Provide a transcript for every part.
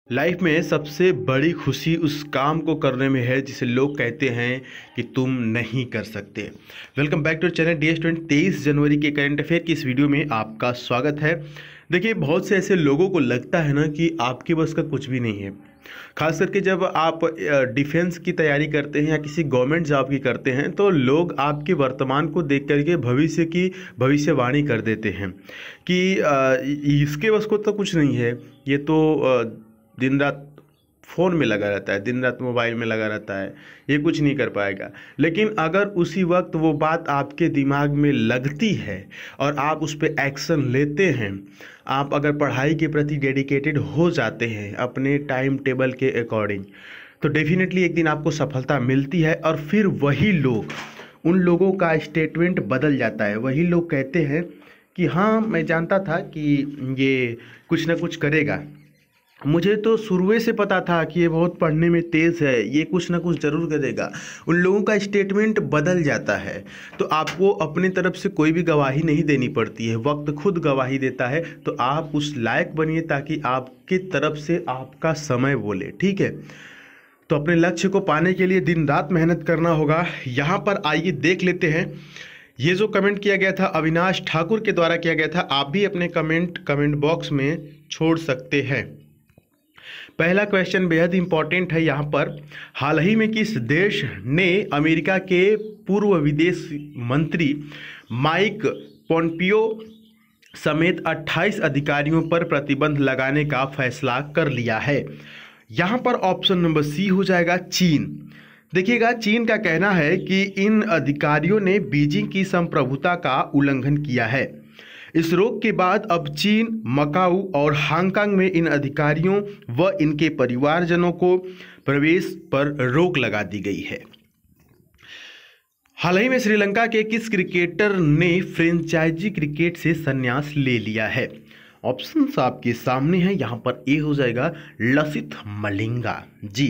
Life में सबसे बड़ी खुशी उस काम को करने में है जिसे लोग कहते हैं कि तुम नहीं कर सकते। Welcome back to channel D student. 23 जनवरी के करंट अफेयर की इस वीडियो में आपका स्वागत है। देखिए, बहुत से ऐसे लोगों को लगता है ना कि आपके बस का कुछ भी नहीं है। खास करके जब आप डिफेंस की तैयारी करते हैं या किसी गवर्नमेंट जॉब की करते हैं तो लोग आपके वर्तमान को देख करके भविष्य की भविष्यवाणी कर देते हैं कि इसके बस को तो कुछ नहीं है, ये तो दिन रात फ़ोन में लगा रहता है, दिन रात मोबाइल में लगा रहता है, ये कुछ नहीं कर पाएगा। लेकिन अगर उसी वक्त वो बात आपके दिमाग में लगती है और आप उस पर एक्शन लेते हैं, आप अगर पढ़ाई के प्रति डेडिकेटेड हो जाते हैं अपने टाइम टेबल के अकॉर्डिंग, तो डेफिनेटली एक दिन आपको सफलता मिलती है। और फिर वही लोग, उन लोगों का स्टेटमेंट बदल जाता है। वही लोग कहते हैं कि हाँ, मैं जानता था कि ये कुछ ना कुछ करेगा, मुझे तो शुरू से पता था कि ये बहुत पढ़ने में तेज़ है, ये कुछ ना कुछ ज़रूर करेगा। उन लोगों का स्टेटमेंट बदल जाता है। तो आपको अपनी तरफ से कोई भी गवाही नहीं देनी पड़ती है, वक्त खुद गवाही देता है। तो आप उस लायक बनिए ताकि आपकी तरफ से आपका समय बोले, ठीक है। तो अपने लक्ष्य को पाने के लिए दिन रात मेहनत करना होगा। यहाँ पर आइए देख लेते हैं। ये जो कमेंट किया गया था अविनाश ठाकुर के द्वारा किया गया था। आप भी अपने कमेंट बॉक्स में छोड़ सकते हैं। पहला क्वेश्चन बेहद इंपॉर्टेंट है यहाँ पर। हाल ही में किस देश ने अमेरिका के पूर्व विदेश मंत्री माइक पोम्पियो समेत 28 अधिकारियों पर प्रतिबंध लगाने का फैसला कर लिया है? यहाँ पर ऑप्शन नंबर सी हो जाएगा, चीन। देखिएगा, चीन का कहना है कि इन अधिकारियों ने बीजिंग की संप्रभुता का उल्लंघन किया है। इस रोक के बाद अब चीन, मकाऊ और हांगकांग में इन अधिकारियों व इनके परिवारजनों को प्रवेश पर रोक लगा दी गई है। हाल ही में श्रीलंका के किस क्रिकेटर ने फ्रेंचाइजी क्रिकेट से संन्यास ले लिया है? ऑप्शंस आपके सामने हैं। यहाँ पर ए हो जाएगा लसिथ मलिंगा जी।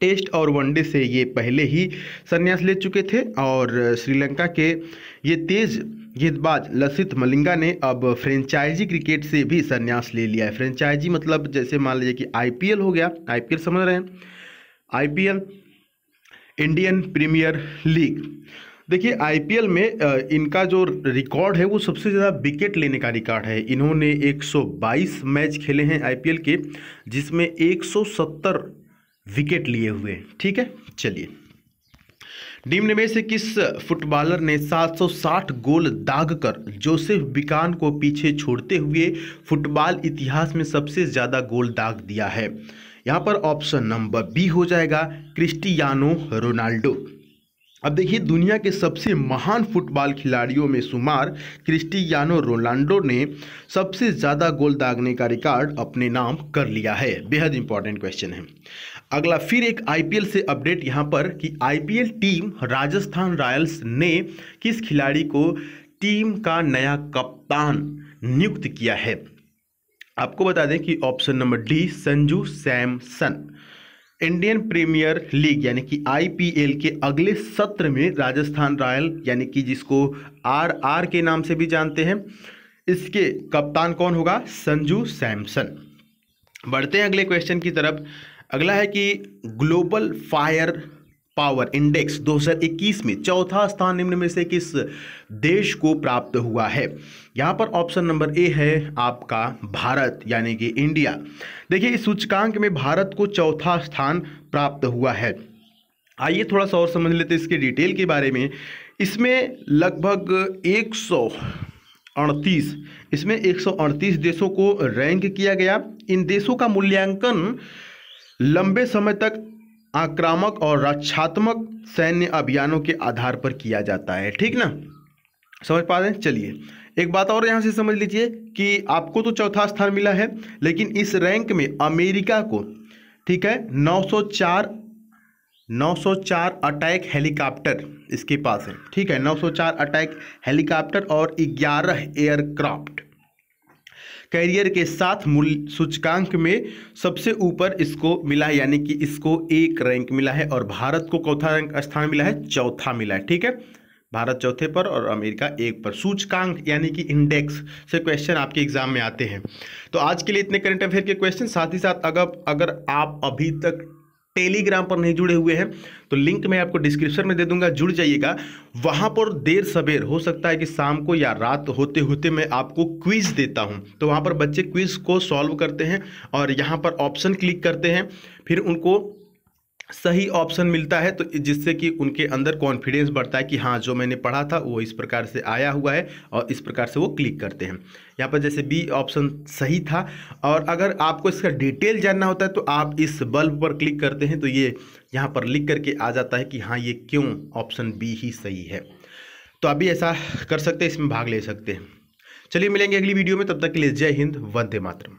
टेस्ट और वनडे से ये पहले ही संन्यास ले चुके थे और श्रीलंका के ये तेज गेंदबाज लसिथ मलिंगा ने अब फ्रेंचाइजी क्रिकेट से भी संन्यास ले लिया है। फ्रेंचाइजी मतलब जैसे मान लीजिए कि आईपीएल हो गया, आईपीएल समझ रहे हैं, आईपीएल इंडियन प्रीमियर लीग। देखिए, आईपीएल में इनका जो रिकॉर्ड है वो सबसे ज़्यादा विकेट लेने का रिकॉर्ड है। इन्होंने 122 मैच खेले हैं आईपीएल के, जिसमें 170 विकेट लिए हुए, ठीक है। चलिए, निम्न में से किस फुटबॉलर ने 760 गोल दागकर जोसेफ बिकान को पीछे छोड़ते हुए फुटबॉल इतिहास में सबसे ज़्यादा गोल दाग दिया है? यहाँ पर ऑप्शन नंबर बी हो जाएगा, क्रिस्टियानो रोनाल्डो। अब देखिए, दुनिया के सबसे महान फुटबॉल खिलाड़ियों में शुमार क्रिस्टियानो रोनाल्डो ने सबसे ज़्यादा गोल दागने का रिकॉर्ड अपने नाम कर लिया है। बेहद इंपॉर्टेंट क्वेश्चन है। अगला फिर एक आईपीएल से अपडेट यहाँ पर कि आईपीएल टीम राजस्थान रॉयल्स ने किस खिलाड़ी को टीम का नया कप्तान नियुक्त किया है? आपको बता दें कि option number D Sanju Samson. Indian Premier League यानी कि आईपीएल के अगले सत्र में राजस्थान रॉयल यानी कि जिसको आरआर के नाम से भी जानते हैं, इसके कप्तान कौन होगा? संजू सैमसन। बढ़ते हैं अगले क्वेश्चन की तरफ। अगला है कि ग्लोबल फायर पावर इंडेक्स 2021 में चौथा स्थान निम्न में से किस देश को प्राप्त हुआ है? यहाँ पर ऑप्शन नंबर ए है आपका भारत यानी कि इंडिया। देखिए, इस सूचकांक में भारत को चौथा स्थान प्राप्त हुआ है। आइए थोड़ा सा और समझ लेते हैं इसके डिटेल के बारे में। इसमें लगभग 138 देशों को रैंक किया गया। इन देशों का मूल्यांकन लंबे समय तक आक्रामक और रक्षात्मक सैन्य अभियानों के आधार पर किया जाता है, ठीक ना, समझ पा रहे हैं। चलिए, एक बात और यहाँ से समझ लीजिए कि आपको तो चौथा स्थान मिला है, लेकिन इस रैंक में अमेरिका को, ठीक है, 904 अटैक हेलीकॉप्टर इसके पास है, ठीक है, 904 अटैक हेलीकॉप्टर और 11 एयरक्राफ्ट कैरियर के साथ मूल्य सूचकांक में सबसे ऊपर इसको मिला है, यानी कि इसको एक रैंक मिला है और भारत को चौथा रैंक स्थान मिला है, चौथा मिला है, ठीक है। भारत चौथे पर और अमेरिका 1 पर। सूचकांक यानी कि इंडेक्स से क्वेश्चन आपके एग्जाम में आते हैं। तो आज के लिए इतने करंट अफेयर के क्वेश्चन। साथ ही साथ अगर आप अभी तक टेलीग्राम पर नहीं जुड़े हुए हैं तो लिंक मैं आपको डिस्क्रिप्शन में दे दूंगा, जुड़ जाइएगा। वहां पर देर सवेर हो सकता है कि शाम को या रात होते होते मैं आपको क्विज देता हूं, तो वहां पर बच्चे क्विज को सॉल्व करते हैं और यहां पर ऑप्शन क्लिक करते हैं, फिर उनको सही ऑप्शन मिलता है, तो जिससे कि उनके अंदर कॉन्फिडेंस बढ़ता है कि हाँ जो मैंने पढ़ा था वो इस प्रकार से आया हुआ है, और इस प्रकार से वो क्लिक करते हैं। यहाँ पर जैसे बी ऑप्शन सही था, और अगर आपको इसका डिटेल जानना होता है तो आप इस बल्ब पर क्लिक करते हैं तो ये यहाँ पर लिख करके आ जाता है कि हाँ ये क्यों ऑप्शन बी ही सही है। तो आप भी ऐसा कर सकते हैं, इसमें भाग ले सकते हैं। चलिए मिलेंगे अगली वीडियो में, तब तक के लिए जय हिंद, वंदे मातरम।